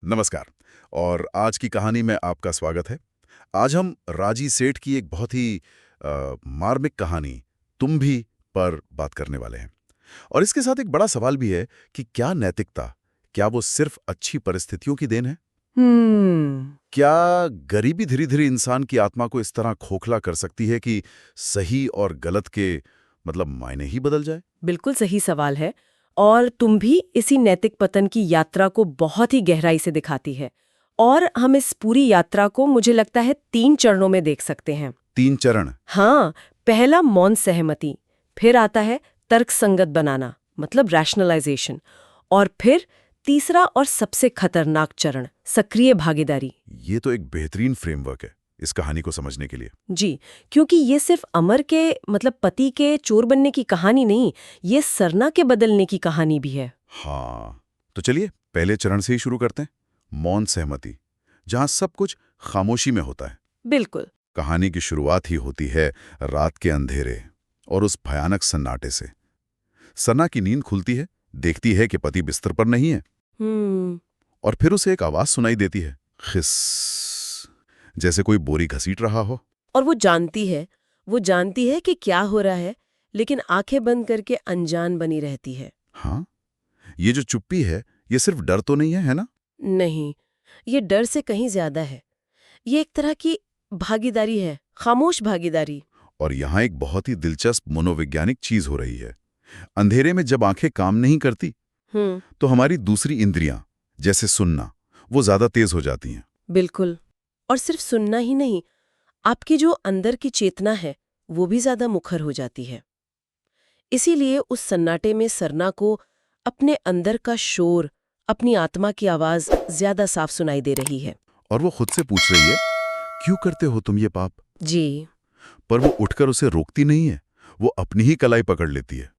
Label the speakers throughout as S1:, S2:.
S1: नमस्कार। और आज की कहानी में आपका स्वागत है। आज हम राजी सेठ की एक बहुत ही मार्मिक कहानी तुम भी पर बात करने वाले हैं। और इसके साथ एक बड़ा सवाल भी है कि क्या नैतिकता, क्या वो सिर्फ अच्छी परिस्थितियों की देन है? क्या गरीबी धीरे धीरे इंसान की आत्मा को इस तरह खोखला कर सकती है कि सही और गलत के मायने ही बदल जाए?
S2: बिल्कुल सही सवाल है। और तुम भी इसी नैतिक पतन की यात्रा को बहुत ही गहराई से दिखाती है। और हम इस पूरी यात्रा को मुझे लगता है 3 चरणों में देख सकते हैं।
S1: 3 चरण?
S2: हाँ, पहला मौन सहमति, फिर आता है तर्कसंगत बनाना मतलब रैशनलाइजेशन, और फिर तीसरा और सबसे खतरनाक चरण सक्रिय भागीदारी।
S1: ये तो एक बेहतरीन फ्रेमवर्क है इस कहानी को समझने के लिए।
S2: जी, क्योंकि ये सिर्फ अमर के पति के चोर बनने की कहानी नहीं, ये सरना के बदलने की कहानी भी है।
S1: हाँ, तो चलिए पहले चरण से ही शुरू करते हैं। मौन सहमति, जहां सब कुछ खामोशी में होता है।
S2: बिल्कुल।
S1: कहानी की शुरुआत ही होती है रात के अंधेरे और उस भयानक सन्नाटे से। सना की नींद खुलती है, देखती है कि पति बिस्तर पर नहीं है। और फिर उसे एक आवाज सुनाई देती है, खिस, जैसे कोई बोरी घसीट रहा हो।
S2: और वो जानती है कि क्या हो रहा है, लेकिन आंखें बंद करके अनजान बनी रहती है।
S1: हाँ, ये जो चुप्पी है, ये सिर्फ डर तो नहीं है ना?
S2: नहीं, ये डर से कहीं ज्यादा है। ये एक तरह की भागीदारी है, खामोश भागीदारी।
S1: और यहाँ एक बहुत ही दिलचस्प मनोवैज्ञानिक चीज हो रही है। अंधेरे में जब आंखें काम नहीं करती तो हमारी दूसरी इंद्रियां, जैसे सुनना, वो ज्यादा तेज हो जाती हैं।
S2: बिल्कुल। और सिर्फ सुनना ही नहीं, आपकी जो अंदर की चेतना है वो भी ज्यादा मुखर हो जाती है। इसीलिए उस सन्नाटे में सरना को अपने अंदर का शोर, अपनी आत्मा की आवाज ज्यादा साफ सुनाई दे रही है।
S1: और वो खुद से पूछ रही है, क्यों करते हो तुम ये पाप?
S2: जी।
S1: पर वो उठकर उसे रोकती नहीं है, वो अपनी ही कलाई पकड़ लेती है।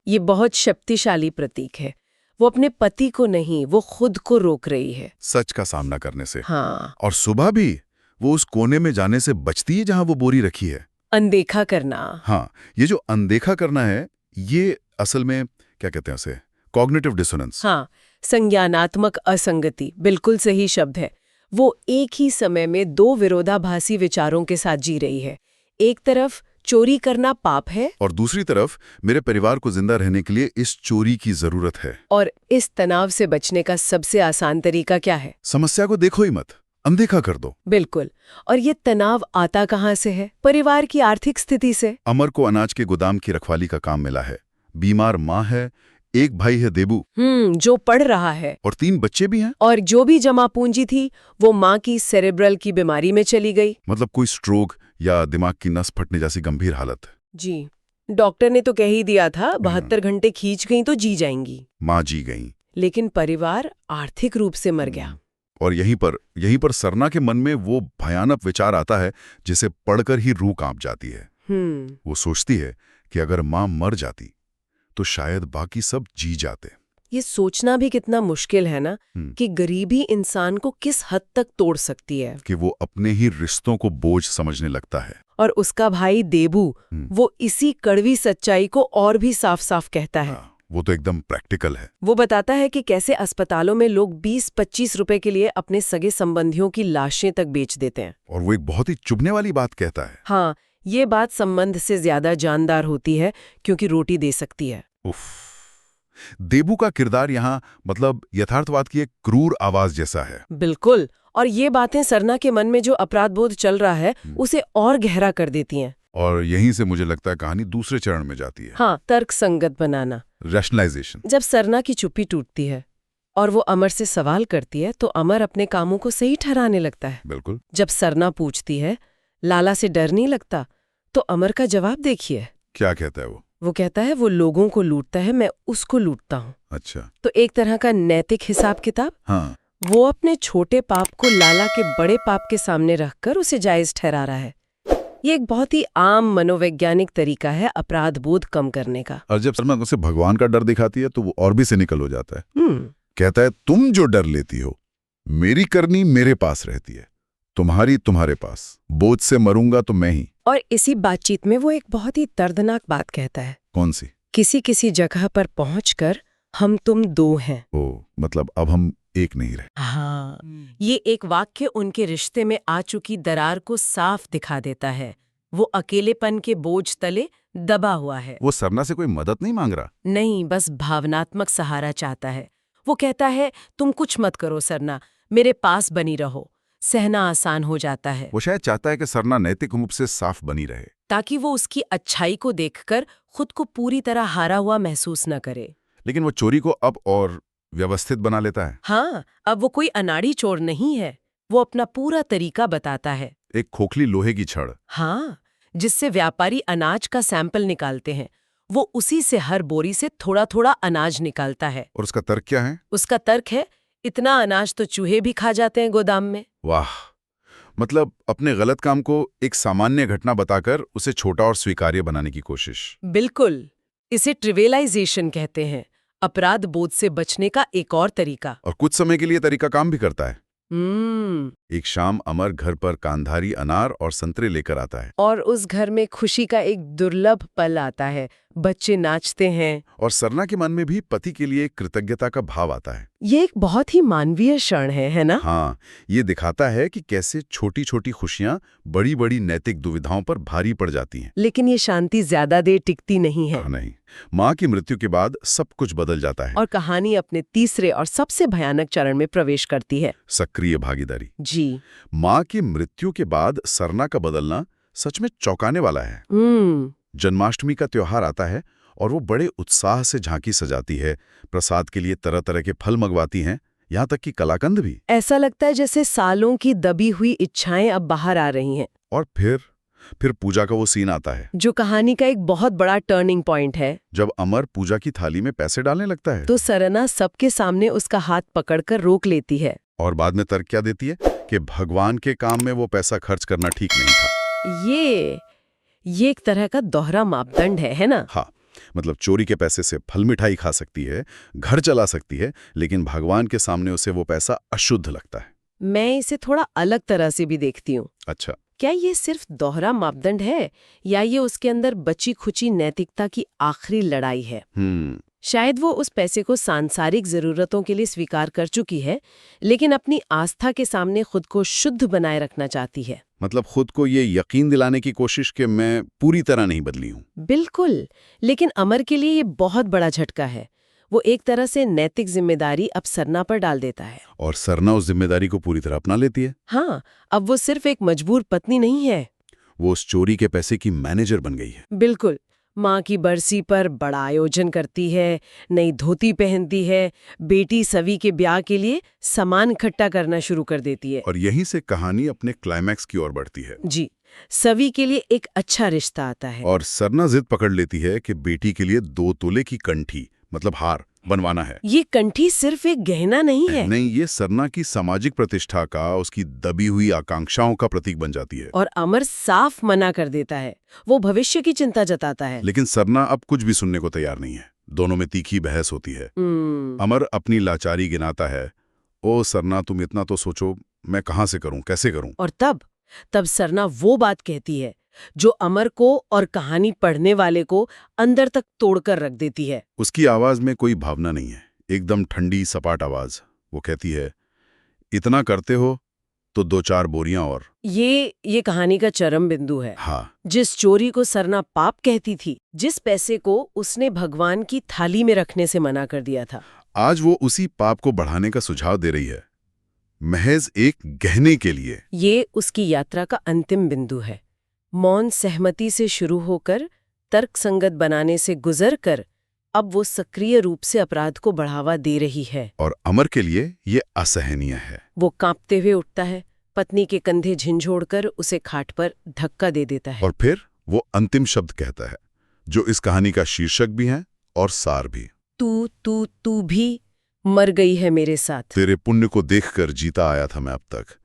S2: ये बहुत शक्तिशाली प्रतीक है। वो अपने पति को नहीं, वो खुद को रोक रही है
S1: सच का सामना करने से।
S2: हाँ।
S1: और सुबह भी वो उस कोने में जाने से बचती है जहां वो बोरी रखी है।
S2: अनदेखा करना।
S1: हाँ, ये जो अनदेखा करना है, ये असल में क्या कहते हैं उसे? Cognitive dissonance.
S2: हाँ, संज्ञानात्मक असंगति बिल्कुल सही शब्द है। वो एक ही समय में 2 विरोधाभासी विचारों के साथ जी रही है। एक तरफ चोरी करना पाप है,
S1: और दूसरी तरफ मेरे परिवार को जिंदा रहने के लिए इस चोरी की जरूरत है।
S2: और इस तनाव से बचने का सबसे आसान तरीका क्या है?
S1: समस्या को देखो ही मत, अनदेखा कर दो।
S2: बिल्कुल। और ये तनाव आता कहाँ से है? परिवार की आर्थिक स्थिति से।
S1: अमर को अनाज के गोदाम की रखवाली का काम मिला है। बीमार माँ है, एक भाई है देबू,
S2: जो पढ़ रहा है,
S1: और 3 बच्चे भी हैं।
S2: और जो भी जमा पूंजी थी वो माँ की सेरेब्रल की बीमारी में चली गई।
S1: कोई स्ट्रोक या दिमाग की नस फटने जैसी गंभीर हालत।
S2: जी, डॉक्टर ने तो कह ही दिया था 72 घंटे खींच गई तो जी जाएंगी।
S1: माँ जी गई,
S2: लेकिन परिवार आर्थिक रूप से मर गया।
S1: और यहीं पर सरना के मन में वो भयानक विचार आता है जिसे पढ़कर ही रूह कांप जाती है। वो सोचती है कि अगर माँ मर जाती तो शायद बाकी सब जी जाते।
S2: ये सोचना भी कितना मुश्किल है ना, कि गरीबी इंसान को किस हद तक तोड़ सकती है।
S1: कि वो अपने ही रिश्तों को बोझ समझने लगता है।
S2: और उसका भाई देबू, वो इसी कड़वी सच्चाई को और भी साफ साफ कहता है।
S1: वो तो एकदम प्रैक्टिकल है।
S2: वो बताता है कि कैसे अस्पतालों में लोग 20-25 रुपए के लिए अपने सगे संबंधियों की लाशें तक बेच देते हैं।
S1: और वो एक बहुत ही चुभने वाली बात कहता है।
S2: हाँ, ये बात संबंध से ज्यादा जानदार होती है, क्योंकि रोटी दे सकती है।
S1: उफ। देबू का किरदार यहाँ यथार्थवाद की एक क्रूर आवाज जैसा है।
S2: बिल्कुल। और ये बातें सरना के मन में जो अपराध बोध चल रहा है उसे और गहरा कर देती हैं।
S1: और यहीं से मुझे लगता है कहानी दूसरे चरण में जाती है।
S2: हाँ, तर्क संगत बनाना,
S1: रैशनलाइजेशन।
S2: जब सरना की चुप्पी टूटती है और वो अमर से सवाल करती है तो अमर अपने कामों को सही ठहराने लगता है।
S1: बिल्कुल।
S2: जब सरना पूछती है, लाला से डर नहीं लगता, तो अमर का जवाब देखिए।
S1: क्या कहता है वो?
S2: वो कहता है, वो लोगों को लूटता है, मैं उसको लूटता हूँ।
S1: अच्छा।
S2: तो एक तरह का नैतिक हिसाब किताब।
S1: हाँ।
S2: वो अपने छोटे पाप को लाला के बड़े पाप के सामने रखकर उसे जायज ठहरा रहा है। ये एक बहुत ही आम मनोवैज्ञानिक तरीका है अपराध बोध कम करने का।
S1: और जब सलमान उसे भगवान का डर दिखाती है तो वो और भी सिनिकल हो जाता है। कहता है, तुम जो डर लेती हो, मेरी करनी मेरे पास रहती है, तुम्हारी तुम्हारे पास, बोझ से मरूंगा तो मैं ही।
S2: और इसी बातचीत में वो एक बहुत ही दर्दनाक बात कहता है।
S1: कौन सी?
S2: किसी किसी जगह पर पहुंचकर हम तुम 2 हैं।
S1: अब हम एक नहीं रहे।
S2: हाँ, ये एक वाक्य उनके रिश्ते में आ चुकी दरार को साफ दिखा देता है। वो अकेलेपन के बोझ तले दबा हुआ है।
S1: वो सरना से कोई मदद नहीं मांग रहा।
S2: नहीं, बस भावनात्मक सहारा चाहता है। वो कहता है, तुम कुछ मत करो सरना, मेरे पास बनी रहो। सहना आसान हो जाता है,
S1: वो शायद चाहता है कि सरना नैतिक रूप से साफ बनी रहे।
S2: ताकि वो उसकी अच्छाई को देखकर खुद को पूरी तरह हारा हुआ महसूस न करे।
S1: लेकिन वो चोरी को अब और व्यवस्थित बना लेता है।
S2: हाँ, अब वो कोई अनाड़ी चोर नहीं है। वो अपना पूरा तरीका बताता है।
S1: एक खोखली लोहे की छड़।
S2: हाँ, जिससे व्यापारी अनाज का सैंपल निकालते हैं, वो उसी से हर बोरी से थोड़ा थोड़ा अनाज निकालता है।
S1: और उसका तर्क क्या है?
S2: उसका तर्क है, इतना अनाज तो चूहे भी खा जाते हैं गोदाम में।
S1: वाह, मतलब अपने गलत काम को एक सामान्य घटना बताकर उसे छोटा और स्वीकार्य बनाने की कोशिश।
S2: बिल्कुल, इसे ट्रिवियलाइजेशन कहते हैं, अपराध बोध से बचने का एक और तरीका।
S1: और कुछ समय के लिए तरीका काम भी करता है।
S2: हम्म।
S1: एक शाम अमर घर पर कांधारी अनार और संतरे लेकर आता है।
S2: और उस घर में खुशी का एक दुर्लभ पल आता है। बच्चे नाचते हैं।
S1: और सरना के मन में भी पति के लिए कृतज्ञता का भाव आता है।
S2: ये एक बहुत ही मानवीय क्षण है ना?
S1: हाँ, ये दिखाता है कि कैसे छोटी छोटी खुशियां बड़ी बड़ी नैतिक दुविधाओं पर भारी पड़ जाती हैं।
S2: लेकिन ये शांति ज्यादा देर टिकती नहीं है।
S1: हाँ, नहीं, माँ की मृत्यु के बाद सब कुछ बदल जाता है।
S2: और कहानी अपने तीसरे और सबसे भयानक चरण में प्रवेश करती है।
S1: सक्रिय भागीदारी।
S2: जी।
S1: माँ की मृत्यु के बाद सरना का बदलना सच में चौंकाने वाला है। जन्माष्टमी का त्योहार आता है और वो बड़े उत्साह से झांकी सजाती है, प्रसाद के लिए तरह तरह के फल मंगवाती हैं, यहाँ तक कि कलाकंद भी।
S2: ऐसा लगता है जैसे सालों की दबी हुई इच्छाएं अब बाहर आ रही हैं।
S1: और फिर पूजा का वो सीन आता है,
S2: जो कहानी का एक बहुत बड़ा टर्निंग पॉइंट है।
S1: जब अमर पूजा की थाली में पैसे डालने लगता है
S2: तो सरना सबके सामने उसका हाथ पकड़कर रोक लेती है।
S1: और बाद में तर्क क्या देती है कि भगवान के काम में वो पैसा खर्च करना ठीक नहीं था।
S2: ये एक तरह का दोहरा मापदंड है ना?
S1: हाँ, मतलब चोरी के पैसे से फल मिठाई खा सकती है, घर चला सकती है, लेकिन भगवान के सामने उसे वो पैसा अशुद्ध लगता है।
S2: मैं इसे थोड़ा अलग तरह से भी देखती हूँ।
S1: अच्छा,
S2: क्या ये सिर्फ दोहरा मापदंड है या ये उसके अंदर बची खुची नैतिकता की आखिरी लड़ाई है? शायद वो उस पैसे को सांसारिक जरूरतों के लिए स्वीकार कर चुकी है, लेकिन अपनी आस्था के सामने खुद को शुद्ध बनाए रखना चाहती है।
S1: मतलब खुद को ये यकीन दिलाने की कोशिश कि मैं पूरी तरह नहीं बदली हूँ।
S2: बिल्कुल, लेकिन अमर के लिए ये बहुत बड़ा झटका है। वो एक तरह से नैतिक जिम्मेदारी अब सरना पर डाल देता है।
S1: और सरना उस जिम्मेदारी को पूरी तरह अपना लेती है।
S2: हाँ, अब वो सिर्फ एक मजबूर पत्नी नहीं है,
S1: वो उस चोरी के पैसे की मैनेजर बन गई है।
S2: बिल्कुल। माँ की बरसी पर बड़ा आयोजन करती है, नई धोती पहनती है, बेटी सवी के ब्याह के लिए सामान इकट्ठा करना शुरू कर देती है।
S1: और यहीं से कहानी अपने क्लाइमैक्स की ओर बढ़ती है।
S2: जी, सवी के लिए एक अच्छा रिश्ता आता है।
S1: और सरना जिद पकड़ लेती है कि बेटी के लिए 2 तोले की कंठी, मतलब हार, बनवाना है।
S2: ये कंठी सिर्फ एक गहना नहीं है।
S1: नहीं, ये सरना की सामाजिक प्रतिष्ठा का, उसकी दबी हुई आकांक्षाओं का प्रतीक बन जाती है।
S2: और अमर साफ मना कर देता है। वो भविष्य की चिंता जताता है।
S1: लेकिन सरना अब कुछ भी सुनने को तैयार नहीं है। दोनों में तीखी बहस होती है। अमर अपनी लाचारी गिनाता है, ओ सरना, तुम इतना तो सोचो, मैं कहाँ से करूं, कैसे करूं?
S2: और तब सरना वो बात कहती है जो अमर को और कहानी पढ़ने वाले को अंदर तक तोड़कर रख देती है।
S1: उसकी आवाज में कोई भावना नहीं है, एकदम ठंडी सपाट आवाज। वो कहती है, इतना करते हो तो 2-4 बोरियां और।
S2: ये कहानी का चरम बिंदु है।
S1: हाँ,
S2: जिस चोरी को सरना पाप कहती थी, जिस पैसे को उसने भगवान की थाली में रखने से मना कर दिया था,
S1: आज वो उसी पाप को बढ़ाने का सुझाव दे रही है, महज एक गहने के लिए।
S2: ये उसकी यात्रा का अंतिम बिंदु है। मौन सहमति से शुरू होकर तर्कसंगत बनाने से गुजरकर अब वो सक्रिय रूप से अपराध को बढ़ावा दे रही है।
S1: और अमर के लिए ये असहनीय है।
S2: वो कांपते हुए उठता है, पत्नी के कंधे झिंझोड़कर उसे खाट पर धक्का दे देता है।
S1: और फिर वो अंतिम शब्द कहता है, जो इस कहानी का शीर्षक भी है और सार भी।
S2: तू भी मर गई है मेरे साथ।
S1: तेरे पुण्य को देखकर जीता आया था मैं अब तक।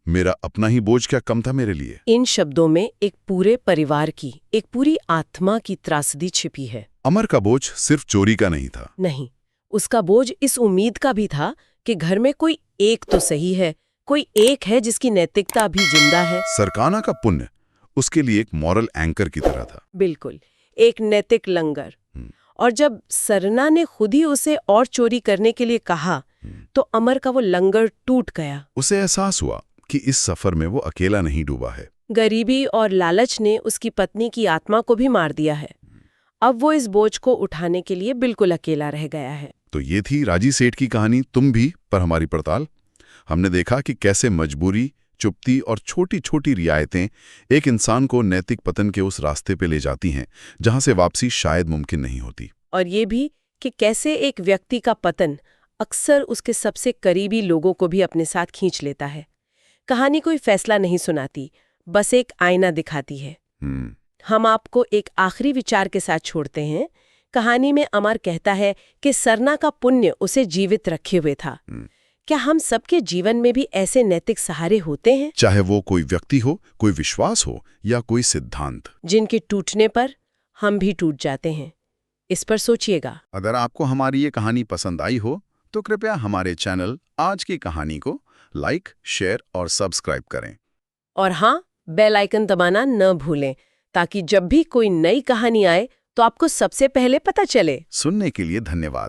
S1: मेरा अपना ही बोझ क्या कम था मेरे लिए?
S2: इन शब्दों में एक पूरे परिवार की, एक पूरी आत्मा की त्रासदी छिपी है।
S1: अमर का बोझ सिर्फ चोरी का नहीं था।
S2: नहीं, उसका बोझ इस उम्मीद का भी था कि घर में कोई एक तो सही है, कोई एक है जिसकी नैतिकता भी जिंदा है।
S1: सरकाना का पुण्य उसके लिए एक मॉरल एंकर की तरह था।
S2: बिल्कुल, एक नैतिक लंगर। और जब सरना ने खुद ही उसे और चोरी करने के लिए कहा, तो अमर का वो लंगर टूट गया।
S1: उसे एहसास हुआ कि इस सफर में वो अकेला नहीं डूबा है।
S2: गरीबी और लालच ने उसकी पत्नी की आत्मा को भी मार दिया है। अब वो इस बोझ को उठाने के लिए बिल्कुल अकेला रह गया है।
S1: तो ये थी राजी सेठ की कहानी तुम भी पर हमारी पड़ताल। हमने देखा कि कैसे मजबूरी, चुप्ती और छोटी छोटी रियायतें एक इंसान को नैतिक पतन के उस रास्ते पे ले जाती हैं जहां से वापसी शायद मुमकिन नहीं होती।
S2: और ये भी कि कैसे एक व्यक्ति का पतन अक्सर उसके सबसे करीबी लोगों को भी अपने साथ खींच लेता है। कहानी कोई फैसला नहीं सुनाती, बस एक आईना दिखाती है। हम आपको एक आखिरी विचार के साथ छोड़ते हैं। कहानी में अमर कहता है कि सरना का पुण्य उसे जीवित रखे हुए था। क्या हम सबके जीवन में भी ऐसे नैतिक सहारे होते हैं,
S1: चाहे वो कोई व्यक्ति हो, कोई विश्वास हो या कोई सिद्धांत,
S2: जिनके टूटने पर हम भी टूट जाते हैं? इस पर सोचिएगा।
S1: अगर आपको हमारी ये कहानी पसंद आई हो तो कृपया हमारे चैनल आज की कहानी को लाइक, शेयर और सब्सक्राइब करें।
S2: और हाँ, बेल आइकन दबाना न भूलें ताकि जब भी कोई नई कहानी आए तो आपको सबसे पहले पता चले।
S1: सुनने के लिए धन्यवाद।